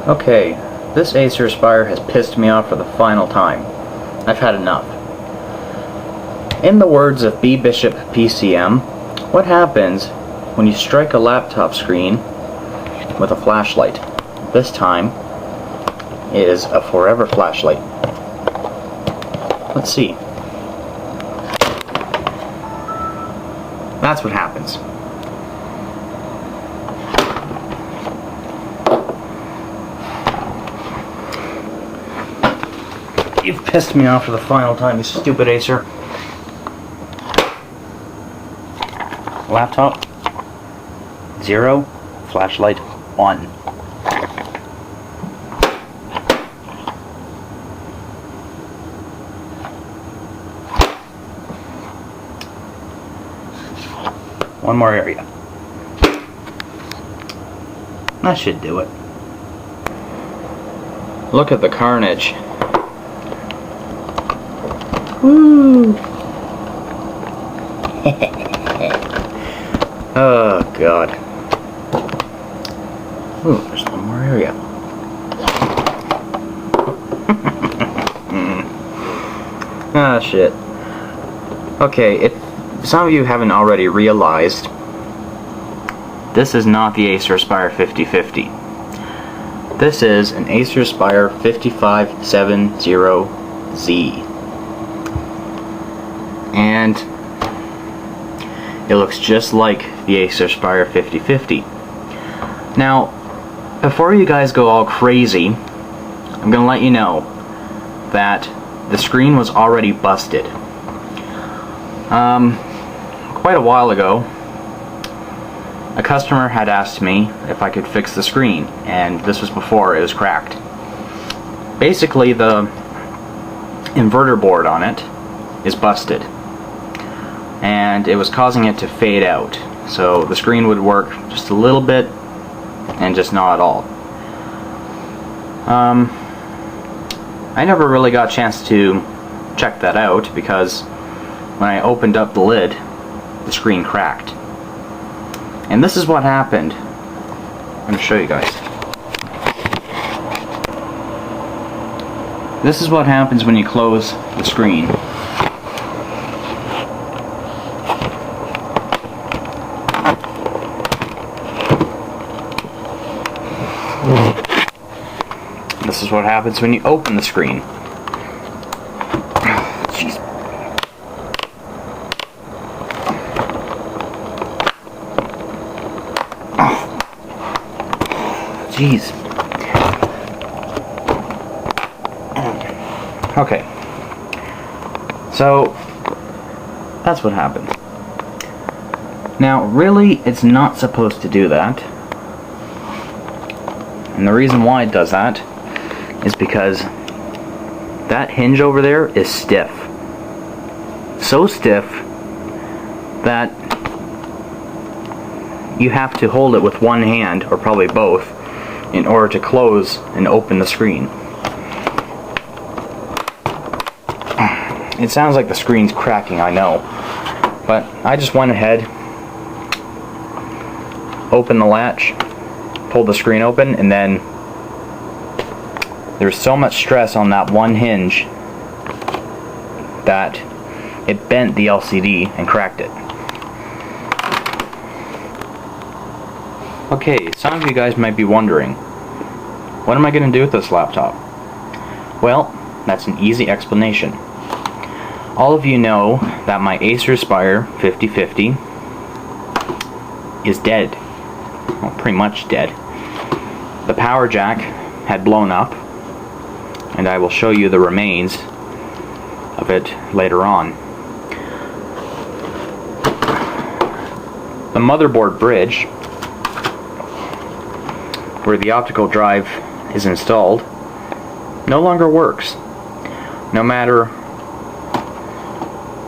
Okay, this Acer Aspire has pissed me off for the final time. I've had enough. In the words of B. Bishop PCM, what happens when you strike a laptop screen with a flashlight? This time is a forever flashlight. Let's see. That's what happens. You've pissed me off for the final time, you stupid Acer. Laptop 0, flashlight 1. One more area. That should do it. Look at the carnage. Woo! Oh god. Ooh, there's one more area. Ah, shit. Okay, if some of you haven't already realized, this is not the Acer Aspire 5050. This is an Acer Aspire 5570Z. And it looks just like the Acer Aspire 5050. Now, before you guys go all crazy, I'm going to let you know that the screen was already busted. Quite a while ago, a customer had asked me if I could fix the screen, and this was before it was cracked. Basically, the inverter board on it is busted, and it was causing it to fade out. So the screen would work just a little bit and just not at all. I never really got a chance to check that out because when I opened up the lid, the screen cracked. And this is what happened. I'm going to show you guys. This is what happens when you close the screen. This is what happens when you open the screen. Jeez. Jeez. Okay. So, that's what happened. Now, really, it's not supposed to do that. And the reason why it does that is because that hinge over there is stiff. So stiff that you have to hold it with one hand, or probably both, in order to close and open the screen. It sounds like the screen's cracking, I know, but I just went ahead, opened the latch, pulled the screen open, and then there's so much stress on that one hinge that it bent the LCD and cracked it. Okay, some of you guys might be wondering, what am I going to do with this laptop? Well, that's an easy explanation. All of you know that my Acer Aspire 5050 is dead. Well, pretty much dead. The power jack had blown up, and I will show you the remains of it later on. The motherboard bridge, where the optical drive is installed, no longer works. No matter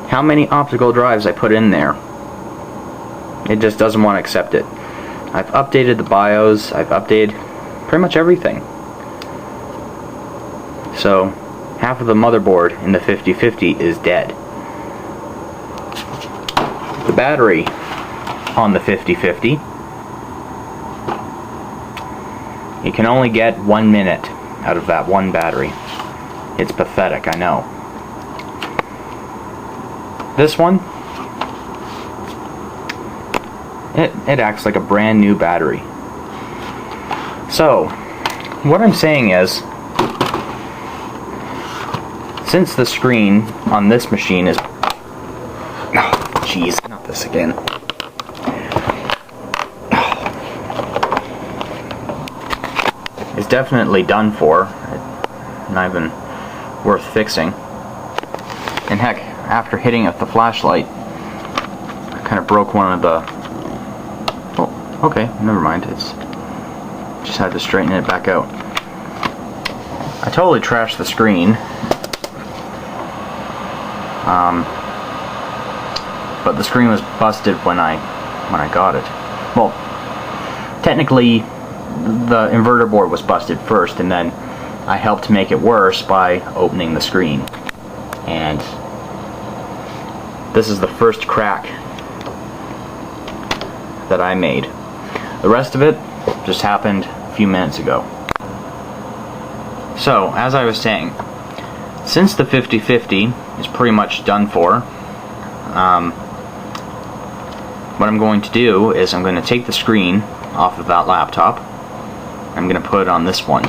how many optical drives I put in there, it just doesn't want to accept it. I've updated the BIOS, I've updated pretty much everything. So, half of the motherboard in the 5050 is dead. The battery on the 5050 You can only get 1 minute out of that one battery. It's pathetic, I know. This one, it acts like a brand new battery. So, what I'm saying is, since the screen on this machine is... Oh, jeez, not this again. It's definitely done for. Not even worth fixing. And heck, after hitting it with the flashlight, I kind of broke one of the... Oh, okay, never mind. It's just had to straighten it back out. I totally trashed the screen. But the screen was busted when I got it. Well, technically, the inverter board was busted first, and then I helped make it worse by opening the screen. And this is the first crack that I made. The rest of it just happened a few minutes ago. So, as I was saying, since the 5050 is pretty much done for, what I'm going to do is I'm going to take the screen off of that laptop. I'm going to put it on this one.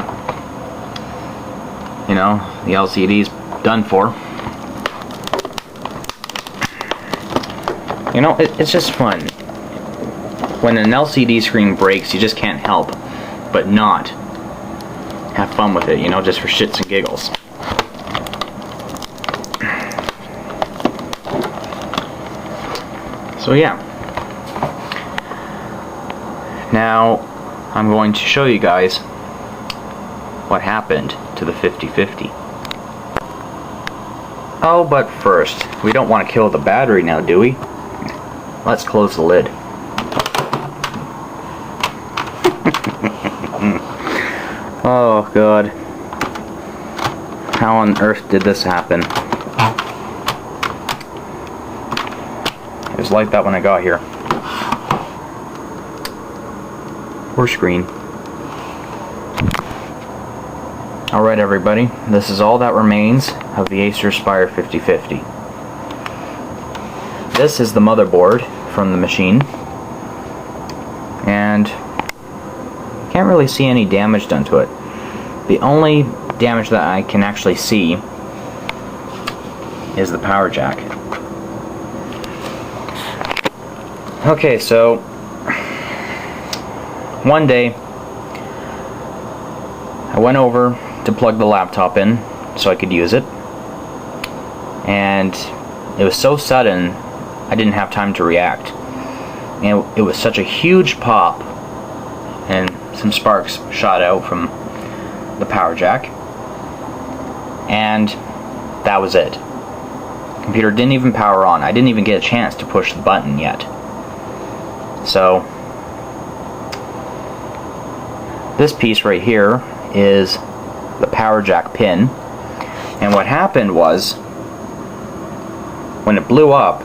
You know, the LCD's done for. You know, it's just fun. When an LCD screen breaks, you just can't help but not have fun with it, you know, just for shits and giggles. So yeah. Now, I'm going to show you guys what happened to the 5050. Oh, but first, we don't want to kill the battery now, do we? Let's close the lid. Oh, God. How on earth did this happen? It was like that when I got here. Poor screen. Alright everybody, this is all that remains of the Acer Aspire 5050. This is the motherboard from the machine, and can't really see any damage done to it. The only damage that I can actually see is the power jack. Okay, so one day I went over to plug the laptop in so I could use it, and it was so sudden I didn't have time to react, and it was such a huge pop, and some sparks shot out from the power jack, and that was it. Computer didn't even power on. I didn't even get a chance to push the button yet. So this piece right here is the power jack pin, and what happened was when it blew up,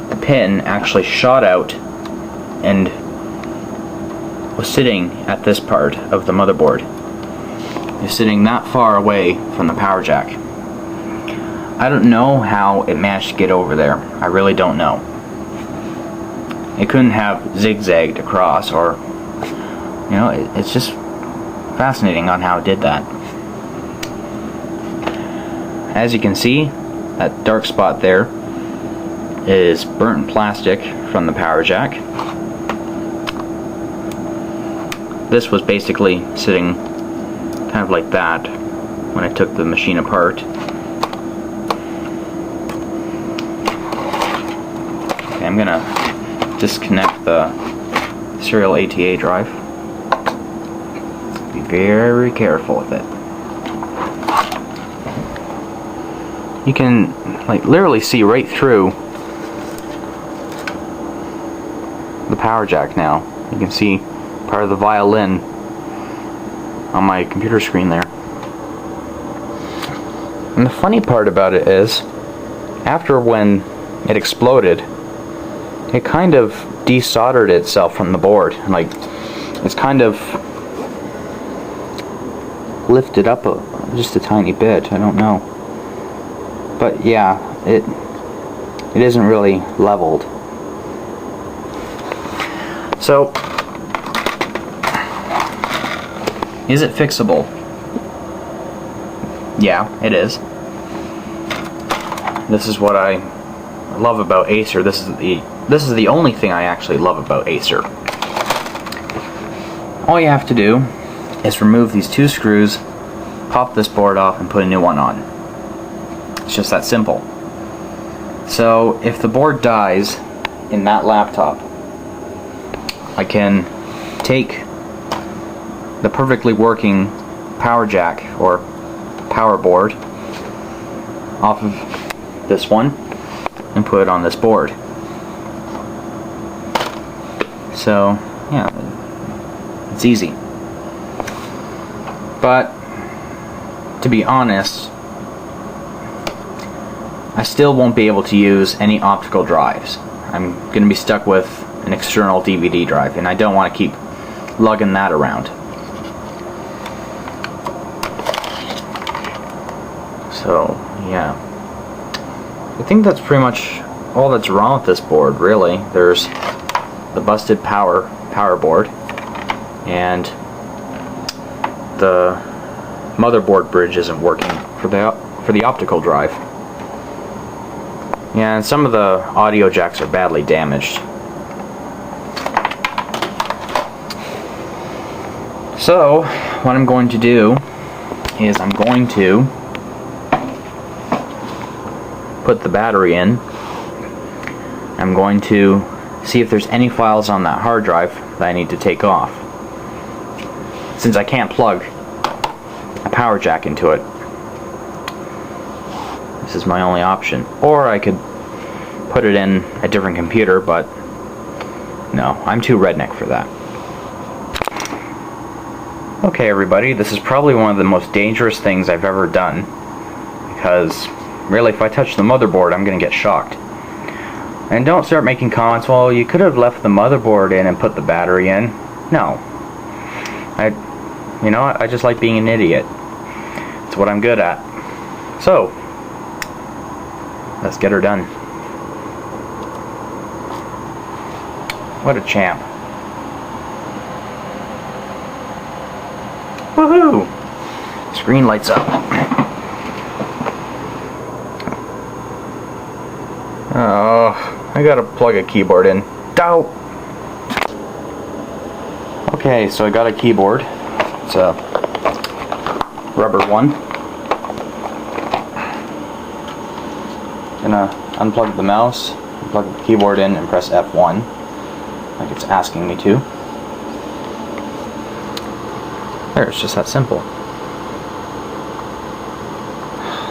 the pin actually shot out and was sitting at this part of the motherboard. It's sitting that far away from the power jack. I don't know how it managed to get over there. I really don't know. It couldn't have zigzagged across, or, you know, it's just fascinating on how it did that. As you can see, that dark spot there is burnt plastic from the power jack. This was basically sitting kind of like that when I took the machine apart. Okay, I'm gonna disconnect the serial ATA drive. Be very careful with it. You can like literally see right through the power jack now. You can see part of the violin on my computer screen there. And the funny part about it is, after when it exploded, it kind of desoldered itself from the board. Like, it's kind of lifted up just a tiny bit. I don't know. But yeah, it isn't really leveled. So, is it fixable? Yeah, it is. This is what I love about Acer. This is the only thing I actually love about Acer. All you have to do is remove these two screws, pop this board off, and put a new one on. It's just that simple. So if the board dies in that laptop, I can take the perfectly working power jack or power board off of this one and put it on this board. So yeah, it's easy. But to be honest, I still won't be able to use any optical drives. I'm going to be stuck with an external DVD drive, and I don't want to keep lugging that around. So yeah, I think that's pretty much all that's wrong with this board, really. There's the busted power board, and the motherboard bridge isn't working for the optical drive. Yeah, and some of the audio jacks are badly damaged. So what I'm going to do is I'm going to put the battery in. I'm going to see if there's any files on that hard drive that I need to take off, since I can't plug a power jack into it. This is my only option. Or I could put it in a different computer, but no, I'm too redneck for that. Okay everybody, this is probably one of the most dangerous things I've ever done, because really if I touch the motherboard I'm gonna get shocked. And don't start making comments, well you could have left the motherboard in and put the battery in. No. You know what, I just like being an idiot. It's what I'm good at. So, let's get her done. What a champ. Woohoo! Screen lights up. Oh, I gotta plug a keyboard in. Dope! Okay, so I got a keyboard. It's a rubber one. Gonna unplug the mouse, plug the keyboard in, and press F1 like it's asking me to. There, it's just that simple.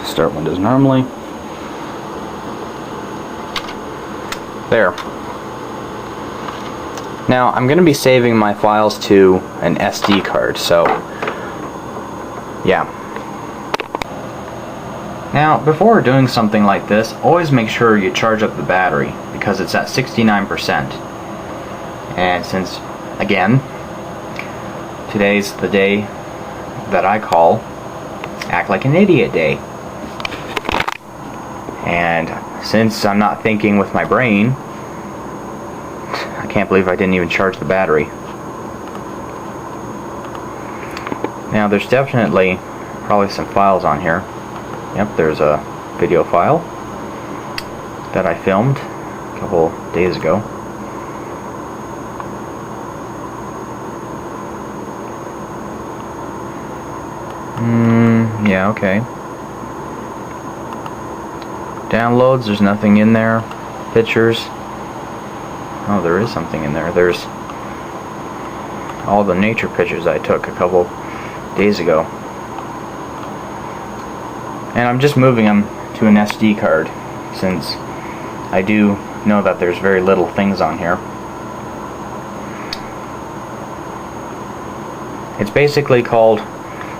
Start Windows normally. There. Now, I'm going to be saving my files to an SD card, so yeah. Now, before doing something like this, always make sure you charge up the battery, because it's at 69%. And since, again, today's the day that I call Act Like an Idiot Day. And since I'm not thinking with my brain, I can't believe I didn't even charge the battery. Now there's definitely probably some files on here. Yep, there's a video file that I filmed a couple days ago. Yeah, okay. Downloads, there's nothing in there. Pictures. Oh, there is something in there. There's all the nature pictures I took a couple days ago. And I'm just moving them to an SD card, since I do know that there's very little things on here. It's basically called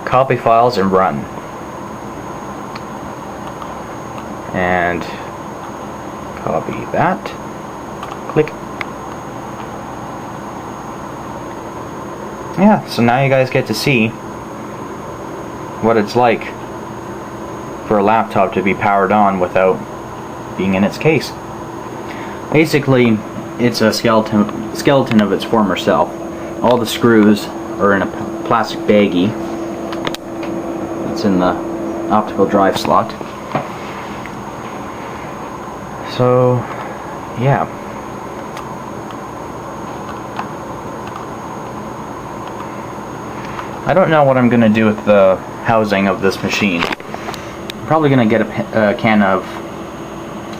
Copy Files and Run. And copy that. Click. Yeah, so now you guys get to see what it's like for a laptop to be powered on without being in its case. Basically, it's a skeleton of its former self. All the screws are in a plastic baggie. It's in the optical drive slot. So, yeah. I don't know what I'm going to do with the housing of this machine. I'm probably going to get a can of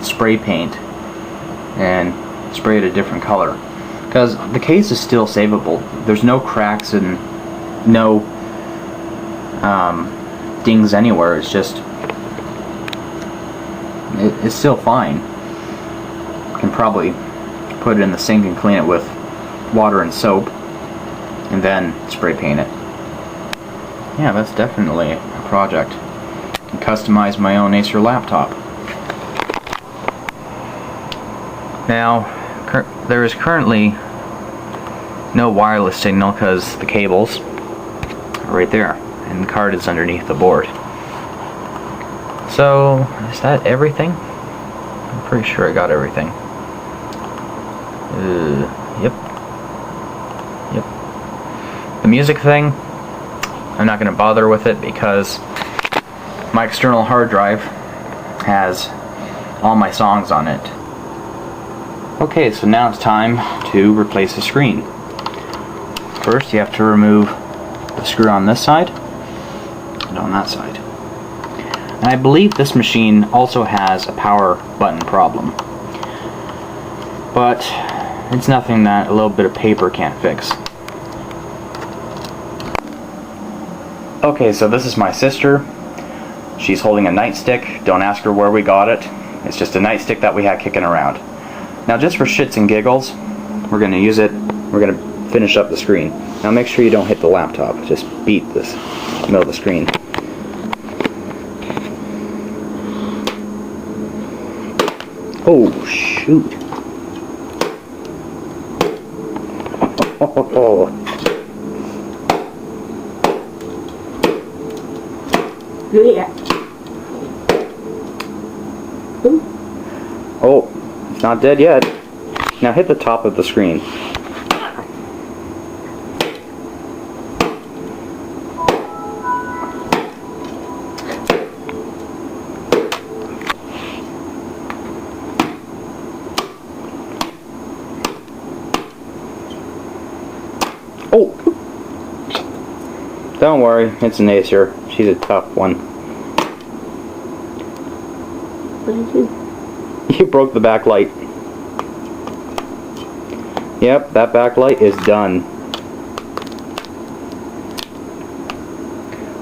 spray paint and spray it a different color, because the case is still savable. There's no cracks and no dings anywhere. It's just it's still fine. Can probably put it in the sink and clean it with water and soap and then spray paint it. Yeah, that's definitely a project. I can customize my own Acer laptop. Now, there is currently no wireless signal because the cables are right there and the card is underneath the board. So, is that everything? I'm pretty sure I got everything. Yep. The music thing, I'm not going to bother with it because my external hard drive has all my songs on it. Okay, so now it's time to replace the screen. First, you have to remove the screw on this side and on that side. And I believe this machine also has a power button problem, but it's nothing that a little bit of paper can't fix. Okay, so this is my sister. She's holding a nightstick. Don't ask her where we got it. It's just a nightstick that we had kicking around. Now, just for shits and giggles, we're going to use it. We're going to finish up the screen. Now make sure you don't hit the laptop. Just beat this middle of the screen. Oh, shoot. Yeah. Oh, it's not dead yet. Now hit the top of the screen. Oh! Don't worry, it's an Acer. She's a tough one. What did you do? You broke the backlight. Yep, that backlight is done.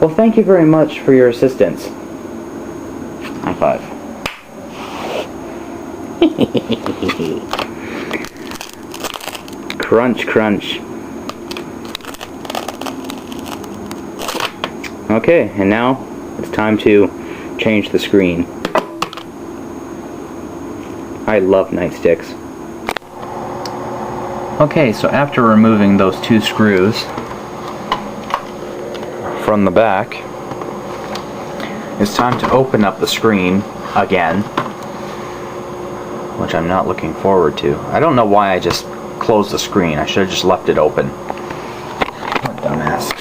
Well, thank you very much for your assistance. High five. Crunch, crunch. Okay, and now it's time to change the screen. I love nightsticks. Okay, so after removing those two screws from the back, it's time to open up the screen again, which I'm not looking forward to. I don't know why I just closed the screen. I should have just left it open. What a dumbass.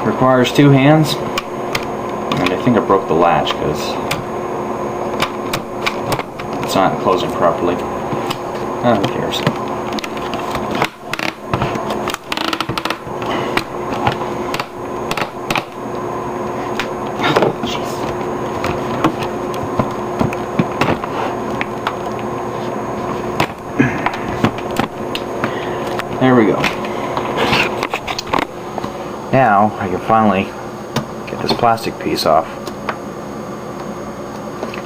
Requires two hands, and I think I broke the latch because it's not closing properly. Oh, who cares? Jeez. There we go. Now I can finally get this plastic piece off.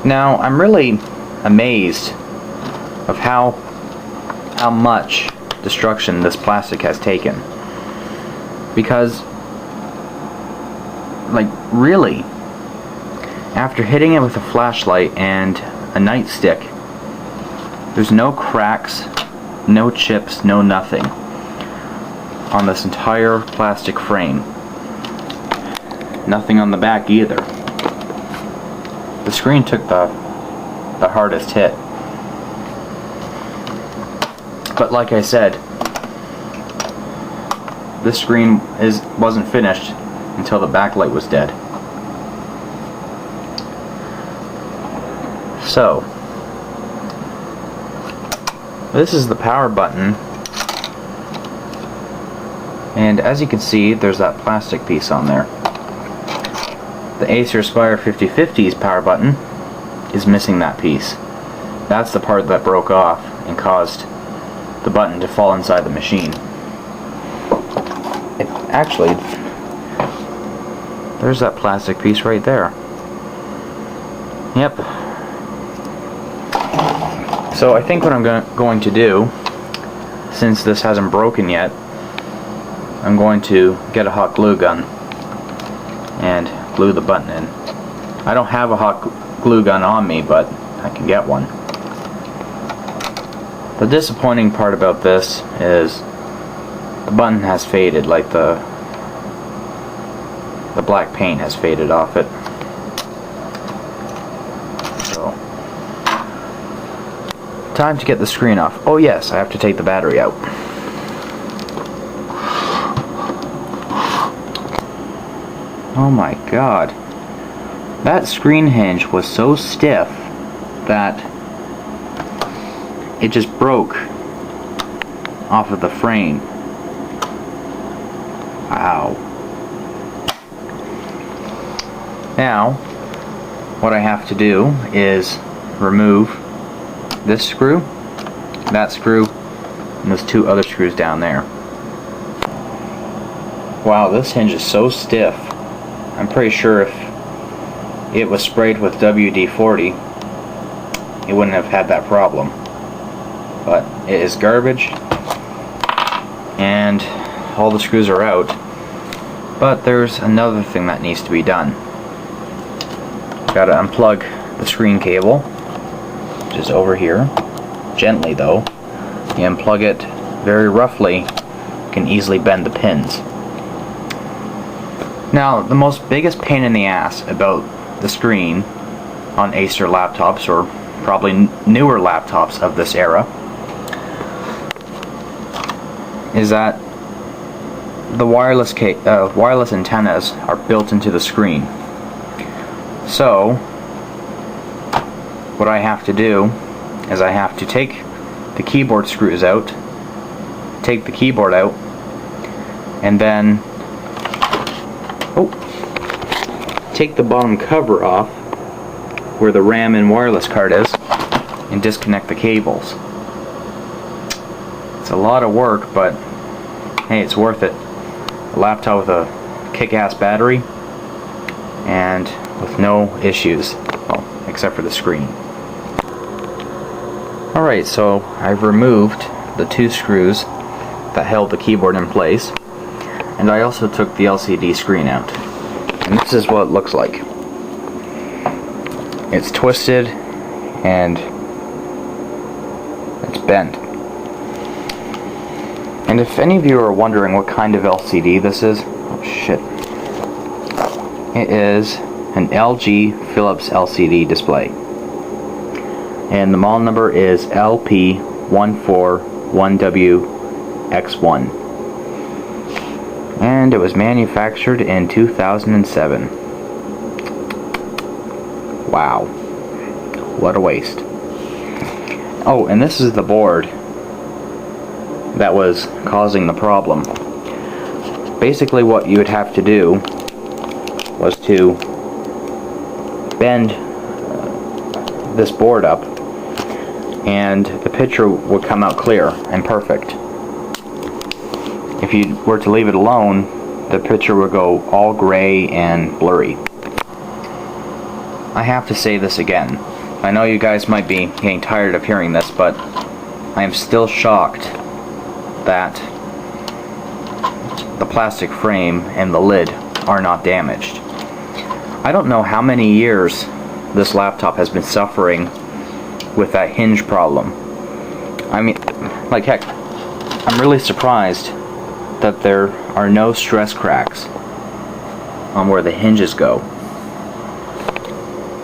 Now I'm really amazed of how much destruction this plastic has taken, because like really, after hitting it with a flashlight and a nightstick, there's no cracks, no chips, no nothing on this entire plastic frame. Nothing on the back either. The screen took the hardest hit. But like I said, this screen wasn't finished until the backlight was dead. So, this is the power button, and as you can see, there's that plastic piece on there. The Acer Aspire 5050's power button is missing that piece. That's the part that broke off and caused the button to fall inside the machine. Actually, there's that plastic piece right there. Yep. So I think what I'm going to do, since this hasn't broken yet, I'm going to get a hot glue gun and glue the button in. I don't have a hot glue gun on me, but I can get one. The disappointing part about this is the button has faded, like the black paint has faded off it. So, time to get the screen off. Oh yes, I have to take the battery out. Oh my god. That screen hinge was so stiff that it just broke off of the frame. Wow. Now, what I have to do is remove this screw, that screw, and those two other screws down there. Wow, this hinge is so stiff. I'm pretty sure if it was sprayed with WD-40, it wouldn't have had that problem. But it is garbage, and all the screws are out. But there's another thing that needs to be done. Gotta unplug the screen cable, which is over here. Gently though. You unplug it very roughly, you can easily bend the pins. Now, the most biggest pain in the ass about the screen on Acer laptops, or probably newer laptops of this era, is that the wireless antennas are built into the screen. So, what I have to do is I have to take the keyboard screws out, take the keyboard out, and then take the bottom cover off where the RAM and wireless card is and disconnect the cables. It's a lot of work, but hey, it's worth it. A laptop with a kick-ass battery and with no issues, well, except for the screen. Alright, so I've removed the two screws that held the keyboard in place, and I also took the LCD screen out. And this is what it looks like. It's twisted and it's bent. And if any of you are wondering what kind of LCD this is, oh shit. It is an LG Philips LCD display. And the model number is LP141WX1. And it was manufactured in 2007. Wow. What a waste. Oh, and this is the board that was causing the problem. Basically what you would have to do was to bend this board up, and the picture would come out clear and perfect. If you were to leave it alone, the picture would go all gray and blurry. I have to say this again. I know you guys might be getting tired of hearing this, but I am still shocked that the plastic frame and the lid are not damaged. I don't know how many years this laptop has been suffering with that hinge problem. I mean, like heck, I'm really surprised that there are no stress cracks on where the hinges go.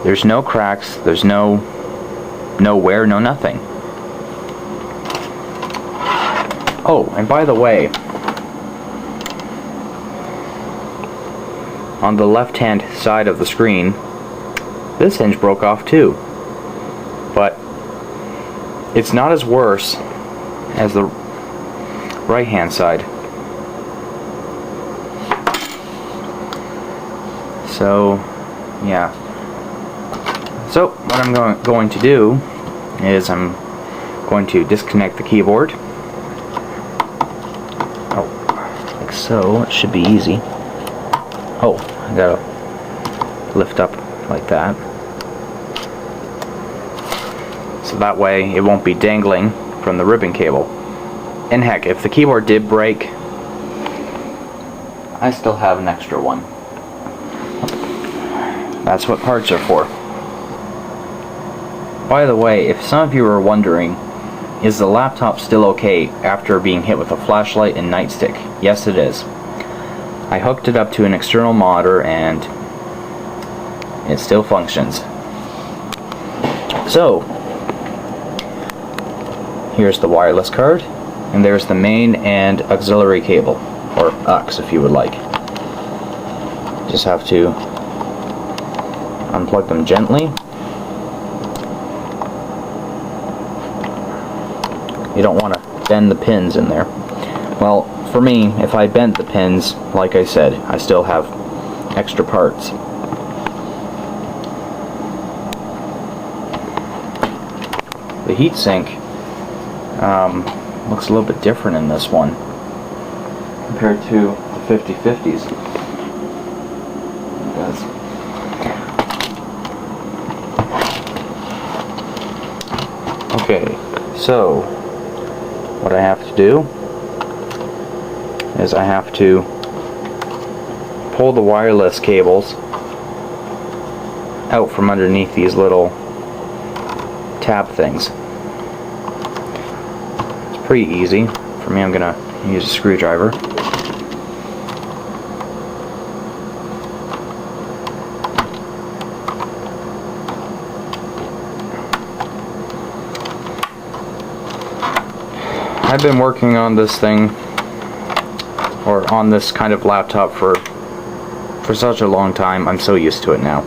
There's no cracks, there's no wear, no nothing. Oh, and by the way, on the left-hand side of the screen, this hinge broke off too. But it's not as worse as the right-hand side. So, yeah. So, what I'm going to do is I'm going to disconnect the keyboard. Oh, like so. It should be easy. Oh, I gotta lift up like that. So that way it won't be dangling from the ribbon cable. And heck, if the keyboard did break, I still have an extra one. That's what parts are for. By the way, if some of you are wondering, is the laptop still okay after being hit with a flashlight and nightstick? Yes, it is. I hooked it up to an external monitor and it still functions. So, here's the wireless card, and there's the main and auxiliary cable, or aux if you would like. Just have to unplug them gently. You don't want to bend the pins in there. Well, for me, if I bent the pins, like I said, I still have extra parts. The heatsink looks a little bit different in this one compared to the 5050s. It does. Okay, so what I have to do is I have to pull the wireless cables out from underneath these little tab things. It's pretty easy. For me, I'm gonna use a screwdriver. I've been working on this thing, or on this kind of laptop for such a long time. I'm so used to it now.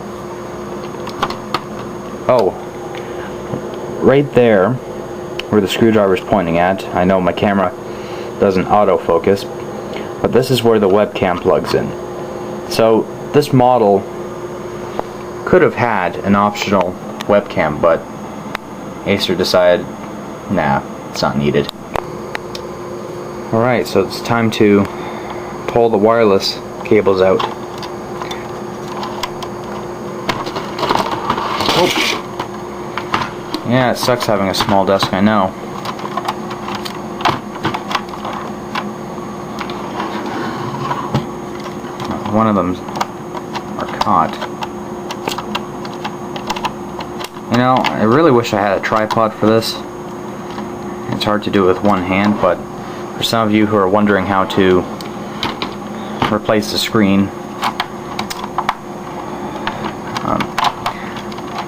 Oh, right there where the screwdriver is pointing at, I know my camera doesn't autofocus, but this is where the webcam plugs in. So this model could have had an optional webcam, but Acer decided, nah, it's not needed. Alright, so it's time to pull the wireless cables out. Oh. Yeah, it sucks having a small desk, I know. One of them are caught. You know, I really wish I had a tripod for this. It's hard to do with one hand, but for some of you who are wondering how to replace the screen,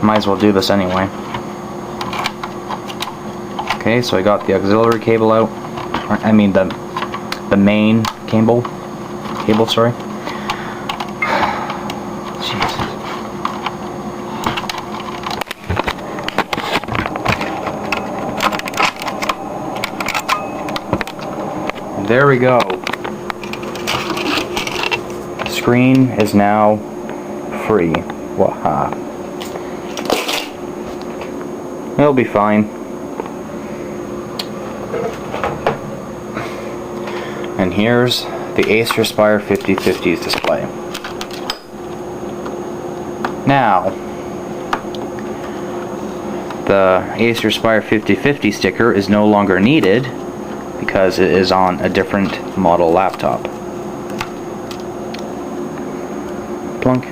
might as well do this anyway. Okay, so I got the auxiliary cable out. I mean the main cable, sorry. Jesus. There we go. The screen is now free. Waha. It'll be fine. And here's the Acer Aspire 5050's display. Now, the Acer Aspire 5050 sticker is no longer needed because it is on a different model laptop. Plunk.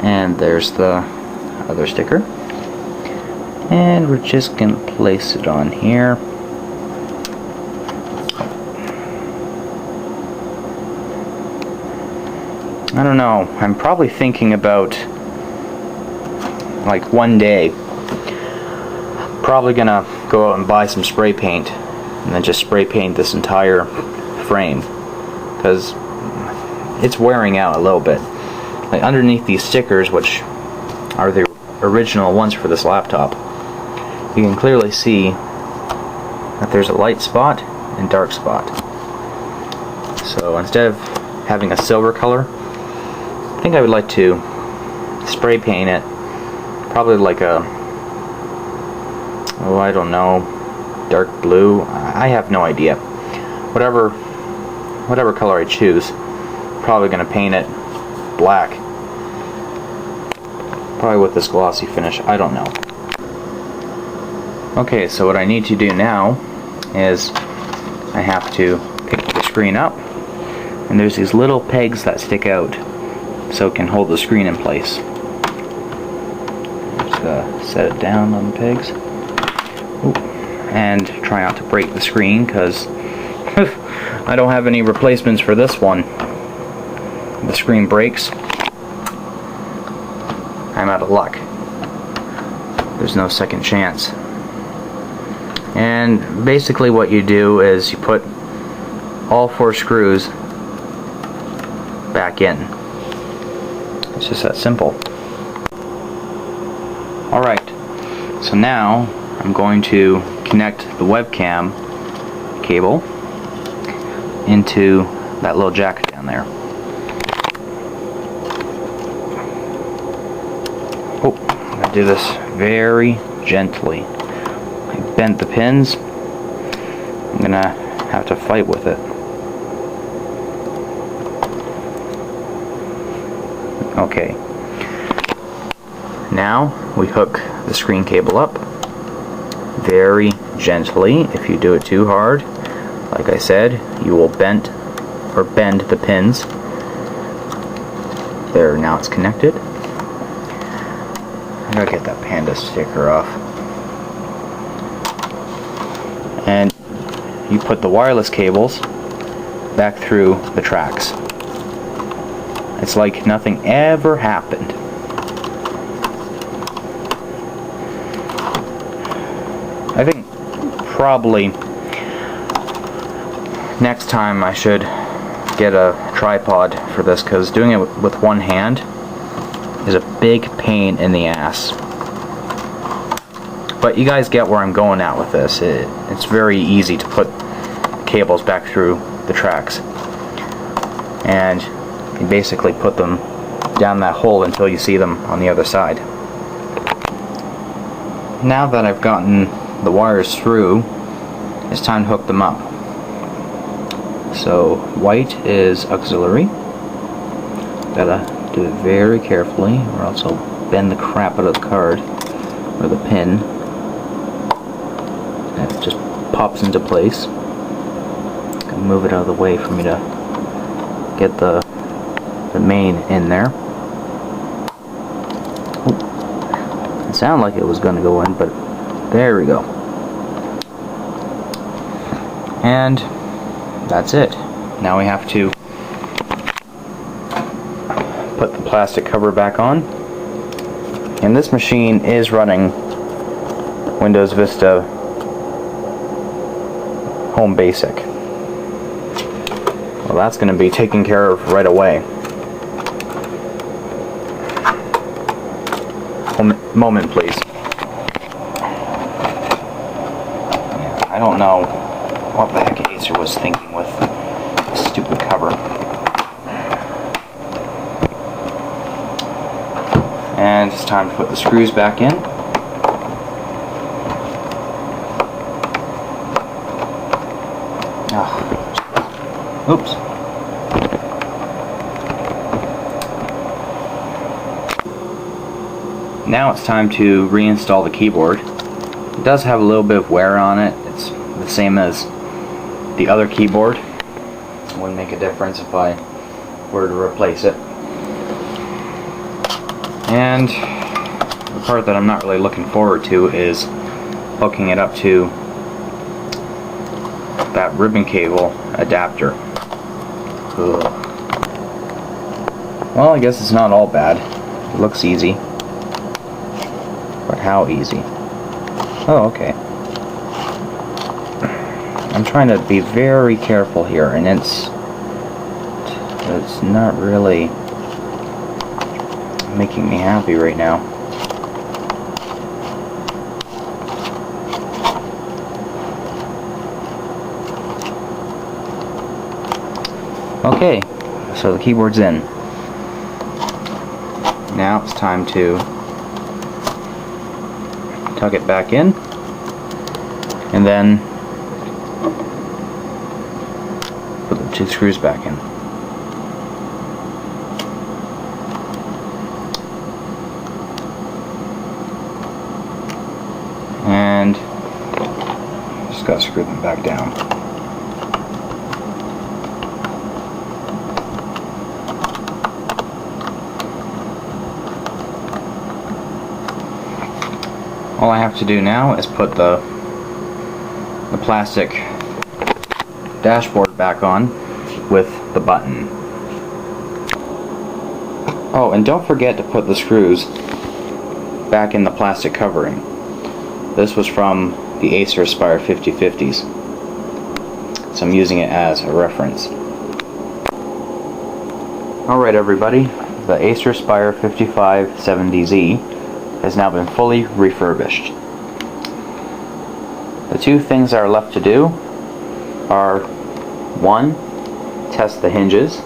And there's the other sticker. And we're just going to place it on here. I don't know, I'm probably thinking about, like, one day, probably gonna go out and buy some spray paint and then just spray paint this entire frame, because it's wearing out a little bit. Like, underneath these stickers, which are the original ones for this laptop, you can clearly see that there's a light spot and dark spot. So instead of having a silver color, I think I would like to spray paint it probably like a, oh, I don't know, dark blue. I have no idea. Whatever color I choose, probably gonna paint it black. Probably with this glossy finish, I don't know. Okay, so what I need to do now is I have to pick the screen up, and there's these little pegs that stick out so it can hold the screen in place. Just set it down on the pegs. Ooh. And try not to break the screen, because I don't have any replacements for this one. The screen breaks, I'm out of luck. There's no second chance. And basically what you do is you put all 4 screws back in. It's just that simple. Alright, so now I'm going to connect the webcam cable into that little jack down there. Oh, I'm going to do this very gently. I bent the pins. I'm going to have to fight with it. Okay. Now we hook the screen cable up very gently. If you do it too hard, like I said, you will bend the pins. There, now it's connected. I gotta get that panda sticker off. And you put the wireless cables back through the tracks. It's like nothing ever happened. I think probably next time I should get a tripod for this, because doing it with one hand is a big pain in the ass. But you guys get where I'm going at with this. It's very easy to put cables back through the tracks, and you basically put them down that hole until you see them on the other side. Now that I've gotten the wires through, it's time to hook them up. So white is auxiliary. Gotta do it very carefully, or else I'll bend the crap out of the card or the pin, and it just pops into place. Gotta move it out of the way for me to get the main in there. Ooh. It sounded like it was gonna go in, but there we go. And that's it. Now we have to put the plastic cover back on. And this machine is running Windows Vista Home Basic. Well, that's going to be taken care of right away. Moment, please. I don't know what the heck Acer was thinking with this stupid cover. And it's time to put the screws back in. Oh. Oops. Now it's time to reinstall the keyboard. It does have a little bit of wear on it. It's the same as the other keyboard. It wouldn't make a difference if I were to replace it. And the part that I'm not really looking forward to is hooking it up to that ribbon cable adapter. Ugh. Well, I guess it's not all bad. It looks easy. But how easy? Oh, okay. I'm trying to be very careful here, and it's not really making me happy right now. Okay, so the keyboard's in. Now it's time to tuck it back in, and then put the 2 screws back in. And just gotta screw them back down. All I have to do now is put the plastic dashboard back on with the button. Oh, and don't forget to put the screws back in the plastic covering. This was from the Acer Aspire 5050s, so I'm using it as a reference. Alright everybody, the Acer Aspire 5570Z has now been fully refurbished. The 2 things that are left to do are 1, test the hinges,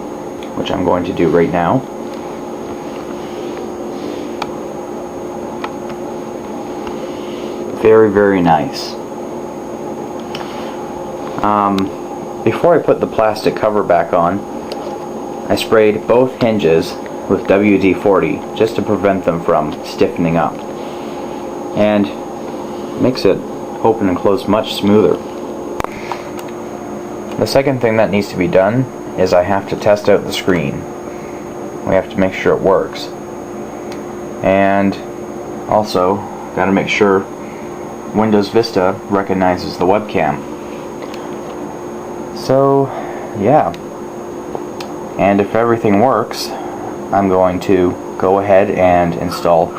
which I'm going to do right now. Very, very nice. Before I put the plastic cover back on, I sprayed both hinges with WD-40 just to prevent them from stiffening up, and makes it open and close much smoother. The second thing that needs to be done is I have to test out the screen. We have to make sure it works, and also got to make sure Windows Vista recognizes the webcam. So yeah, and if everything works, I'm going to go ahead and install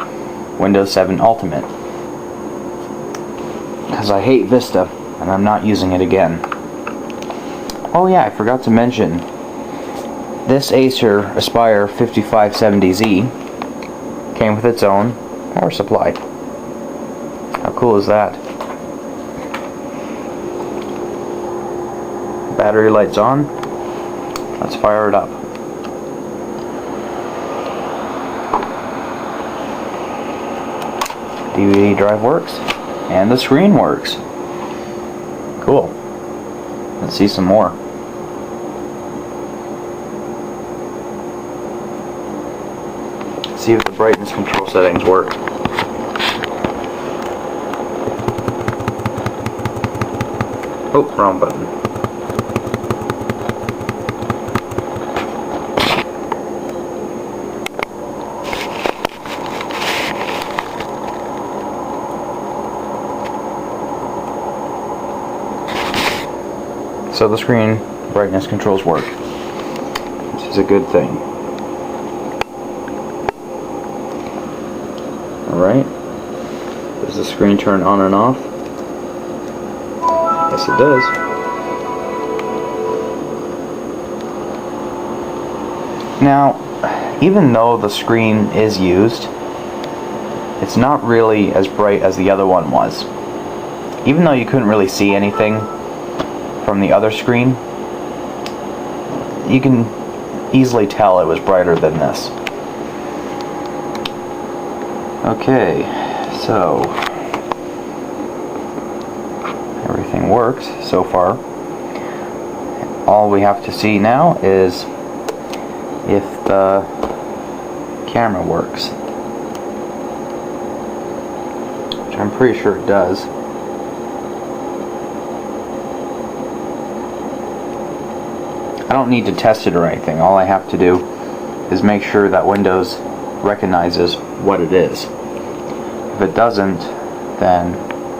Windows 7 Ultimate, because I hate Vista and I'm not using it again. Oh yeah, I forgot to mention, this Acer Aspire 5570Z came with its own power supply. How cool is that? Battery light's on. Let's fire it up. DVD drive works, and the screen works. Cool. Let's see some more. Let's see if the brightness control settings work. Oh, wrong button. So the screen brightness controls work, which is a good thing. Alright, does the screen turn on and off? Yes, it does. Now, even though the screen is used, it's not really as bright as the other one was. Even though you couldn't really see anything from the other screen, you can easily tell it was brighter than this. Okay, so everything works so far. All we have to see now is if the camera works, which I'm pretty sure it does. I don't need to test it or anything. All I have to do is make sure that Windows recognizes what it is. If it doesn't, then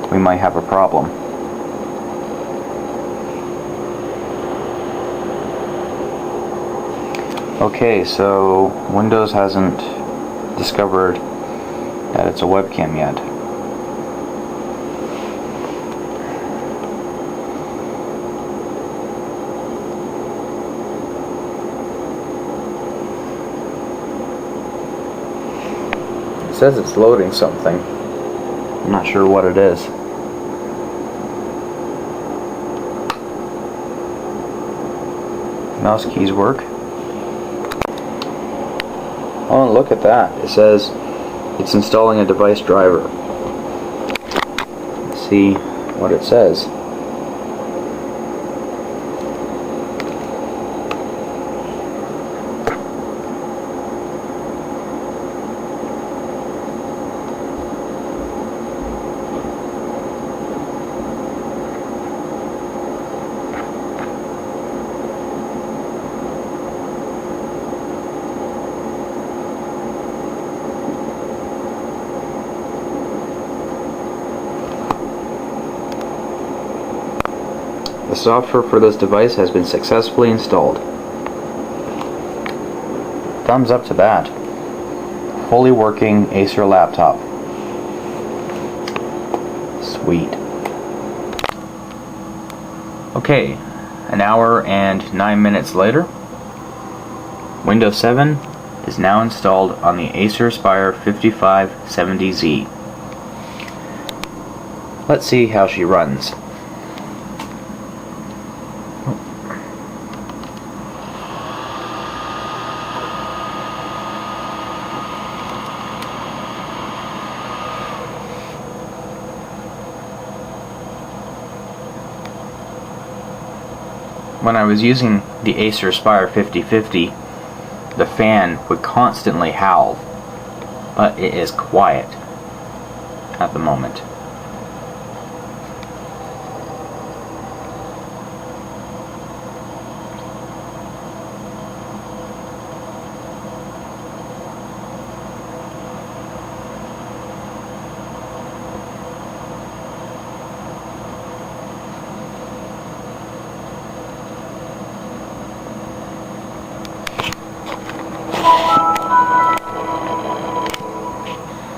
we might have a problem. Okay, so Windows hasn't discovered that it's a webcam yet. It says it's loading something. I'm not sure what it is. Mouse keys work. Oh, look at that. It says it's installing a device driver. Let's see what it says. The software for this device has been successfully installed. Thumbs up to that. Fully working Acer laptop. Sweet. Okay, an hour and 9 minutes later, Windows 7 is now installed on the Acer Aspire 5570Z. Let's see how she runs. When I was using the Acer Aspire 5050, the fan would constantly howl, but it is quiet at the moment.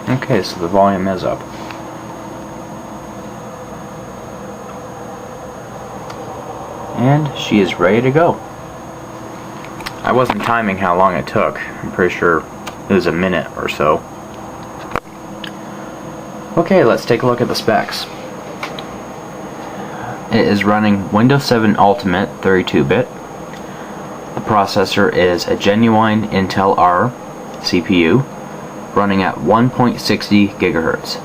Okay, so the volume is up. And she is ready to go. I wasn't timing how long it took. I'm pretty sure it was a minute or so. Okay, let's take a look at the specs. It is running Windows 7 Ultimate 32-bit. The processor is a genuine Intel R CPU running at 1.60 gigahertz.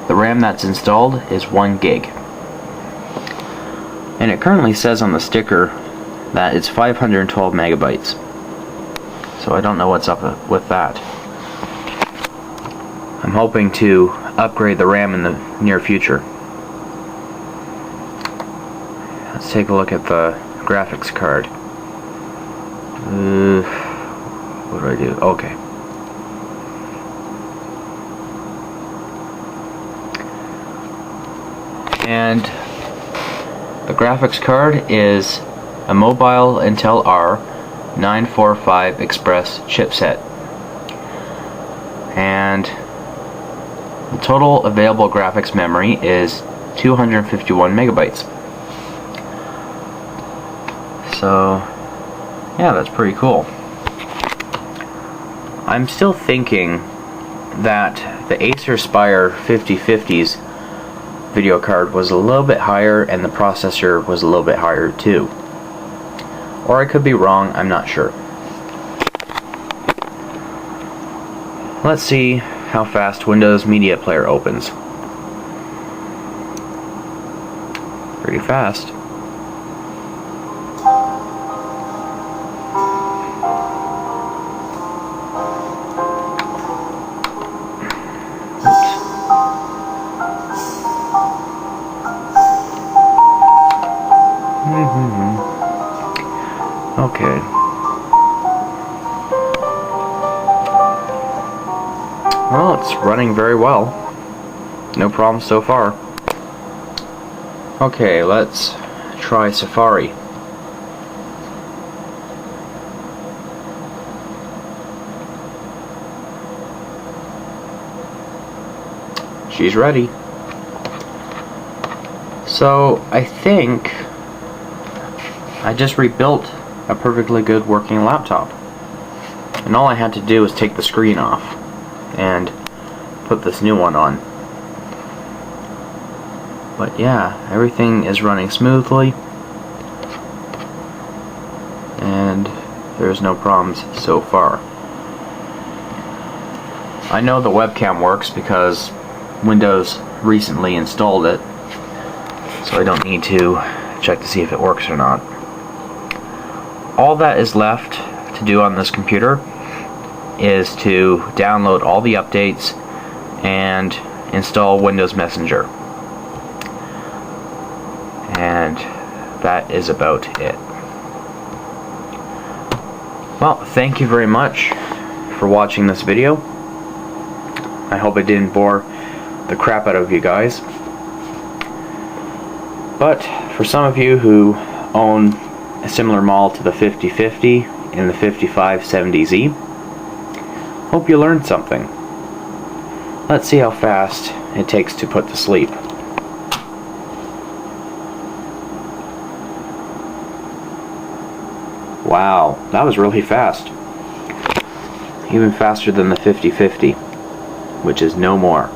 The RAM that's installed is 1 gig. And it currently says on the sticker that it's 512 megabytes. So I don't know what's up with that. I'm hoping to upgrade the RAM in the near future. Let's take a look at the graphics card. What do I do? Okay. And the graphics card is a mobile Intel R 945 Express chipset. And the total available graphics memory is 251 megabytes. So, yeah, that's pretty cool. I'm still thinking that the Acer Aspire 5050's video card was a little bit higher and the processor was a little bit higher too. Or I could be wrong, I'm not sure. Let's see how fast Windows Media Player opens. Pretty fast. Okay. Well, it's running very well. No problems so far. Okay, let's try Safari. she's ready. So I think I just rebuilt a perfectly good working laptop. And all I had to do was take the screen off and put this new one on. But yeah, everything is running smoothly and there's no problems so far. I know the webcam works because Windows recently installed it, so I don't need to check to see if it works or not. All that is left to do on this computer is to download all the updates and install Windows Messenger. And that is about it. Well, thank you very much for watching this video. I hope it didn't bore the crap out of you guys. But for some of you who own a similar model to the 5050 and the 5570Z, hope you learned something. Let's see how fast it takes to put to sleep. Wow, that was really fast. Even faster than the 5050, which is no more.